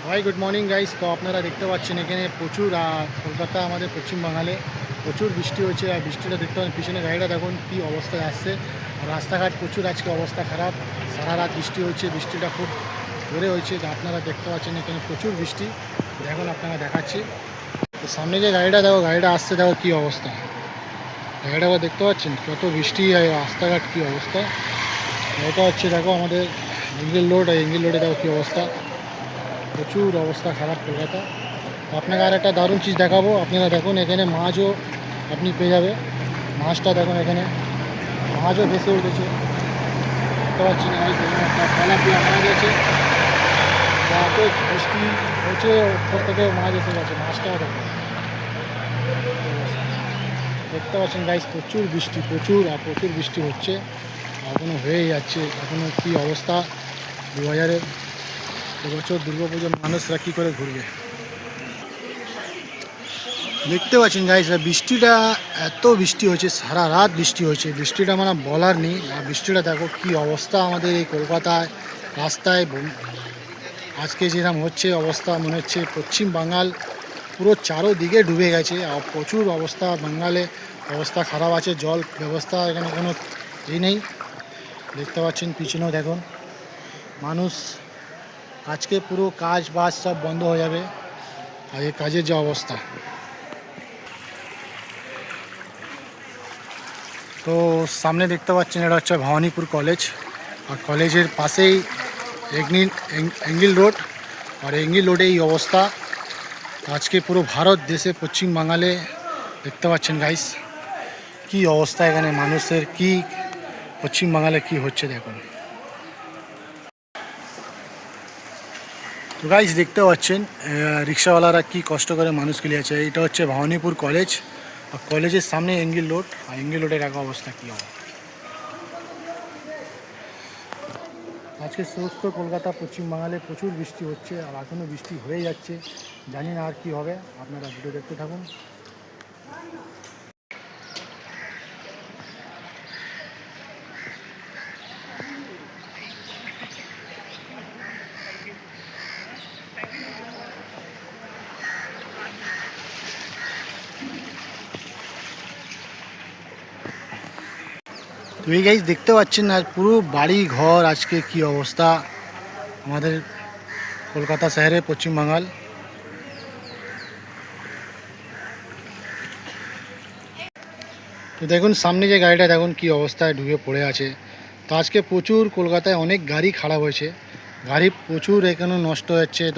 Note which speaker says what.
Speaker 1: Hi good morning guys. তো আপনারা দেখতে পাচ্ছেন এখানে প্রচুর কলকাতা আমাদের পশ্চিম বাঙালে প্রচুর বৃষ্টি হচ্ছে। আর বৃষ্টিটা দেখতে পাচ্ছেন পিছনে গাড়িটা দেখুন কী অবস্থায় আসছে। আর রাস্তাঘাট প্রচুর আজকে অবস্থা খারাপ, সারা রাত বৃষ্টি হচ্ছে, বৃষ্টিটা খুব জোরে হয়েছে। আপনারা দেখতে পাচ্ছেন এখানে প্রচুর বৃষ্টি, দেখুন আপনারা দেখাচ্ছি। তো সামনে যে গাড়িটা দেখো, গাড়িটা আসছে দেখো কী অবস্থা, গাড়িটা আবার দেখতে পাচ্ছেন কত বৃষ্টি, আর রাস্তাঘাট কী অবস্থা। এটা হচ্ছে দেখো আমাদের এঙ্গেল রোড, আর এঙ্গেল রোডে দেখো কী অবস্থা, প্রচুর অবস্থা খারাপ কলকাতা। আপনাকে আর একটা দারুণ চিজ দেখাবো, আপনারা দেখুন এখানে মাছও আপনি পেয়ে যাবে। মাছটা দেখুন এখানে মাছও ভেসে উঠেছে, দেখতে পাচ্ছেন তেলাপিয়া মাছ আছে। এত বৃষ্টি হচ্ছে, উপর থেকে মাছ এসে গেছে, মাছটাও দেখুন দেখতে পাচ্ছেন গাইস, প্রচুর বৃষ্টি, প্রচুর বৃষ্টি হচ্ছে, এখনও হয়ে যাচ্ছে। এখনও কী অবস্থা 2000-এর এবছর দুর্গাপুজোর মানুষরা কী করে ঘুরবে। দেখতে পাচ্ছেন গাইস, বৃষ্টিটা এত বৃষ্টি হয়েছে, সারা রাত বৃষ্টি হয়েছে, বৃষ্টিটা মানে বলার নেই। আর বৃষ্টিটা দেখো কী অবস্থা আমাদের এই কলকাতায় রাস্তায়। আজকে যেরকম হচ্ছে অবস্থা, মনে হচ্ছে পশ্চিম বাঙাল পুরো চারোদিকে ডুবে গেছে। আর প্রচুর অবস্থা বাঙালে, অবস্থা খারাপ আছে, জল ব্যবস্থা এখানে কোনো নেই। দেখতে পাচ্ছেন পিছনেও দেখুন মানুষ, আজকে পুরো কাজ বাজ সব বন্ধ হয়ে যাবে। আর এই কাজের যে অবস্থা, তো সামনে দেখতে পাচ্ছেন এটা হচ্ছে ভবানীপুর কলেজ। আর কলেজের পাশেই এঙ্গিল রোড, আর এঙ্গিল রোডে এই অবস্থা। আজকে পুরো ভারত দেশে পশ্চিম বাঙালে দেখতে পাচ্ছেন গাইস কি অবস্থা, এখানে মানুষের কি পশ্চিম বাঙালে কি হচ্ছে দেখুন। তো গাইস দেখতে পাচ্ছেন রিক্সাওয়ালারা কি কষ্ট করে মানুষকে নিয়েছে। এটা হচ্ছে ভবানীপুর কলেজ, আর কলেজের সামনে এঙ্গিল রোড, আর এঙ্গিল রোডের এক অবস্থা কী হবে। আজকে সমস্ত কলকাতা পশ্চিম বাঙালে প্রচুর বৃষ্টি হচ্ছে, আর এখনও বৃষ্টি হয়ে যাচ্ছে, জানি না আর কি হবে। আপনারা ভিডিও দেখতে থাকুন। তো এই গাইজ দেখতে পাচ্ছেন আর পুরো বাড়ি ঘর আজকে কি অবস্থা আমাদের কলকাতা শহরে পশ্চিম বাঙাল। তো দেখুন সামনে যে গাড়িটা দেখুন কি অবস্থায় ডুবে পড়ে আছে। তো আজকে প্রচুর কলকাতায় অনেক গাড়ি খারাপ হয়েছে, গাড়ি প্রচুর এখানে নষ্ট হচ্ছে। তো